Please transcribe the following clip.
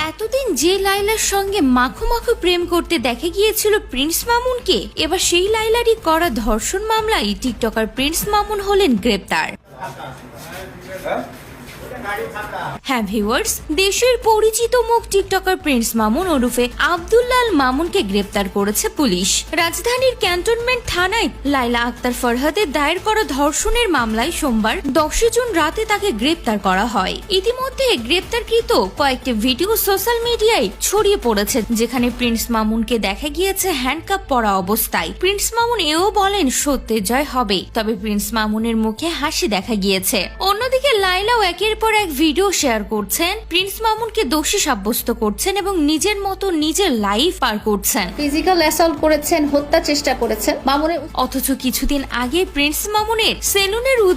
এতদিন যে লাইলার সঙ্গে মাখো মাখো প্রেম করতে দেখা গিয়েছিল প্রিন্স মামুনকে, এবার সেই লাইলারই করা ধর্ষণ মামলায় টিকটকার প্রিন্স মামুন হলেন গ্রেপ্তার। হ্যাঁ ভিউয়ার্স, দেশের পরিচিত মুখ টিকটকার প্রিন্স মামুন ওরফে আব্দুল্লাল মামুনকে গ্রেপ্তার করেছে পুলিশ। রাজধানীর ক্যান্টনমেন্ট থানায় লাইলা আক্তার ফরহাদের দায়ের করা ধর্ষণের মামলায় সোমবার 10 জুন রাতে তাকে গ্রেপ্তার করা হয়। ইতিমধ্যে গ্রেপ্তারকৃত কয়েকটি ভিডিও সোশ্যাল মিডিয়ায় ছড়িয়ে পড়েছে, যেখানে প্রিন্স মামুনকে দেখা গিয়েছে হ্যান্ডকাপ পরা অবস্থায়। প্রিন্স মামুন এও বলেন সত্যের জয় হবে, তবে প্রিন্স মামুনের মুখে হাসি দেখা গিয়েছে। অন্যদিকে লাইলাও একের পর এক ভিডিও শেয়ার করছেন, প্রিন্স মামুনকে দোষী সাব্যস্ত করছেন এবং নিজের মতো নিজের লাইফ পার করছেন। ফিজিক্যাল অ্যাসল্ট করেছেন, হত্যা চেষ্টা করেছেন মামুনের। অথচ কিছুদিন আগে প্রিন্স মামুনের সেলুনের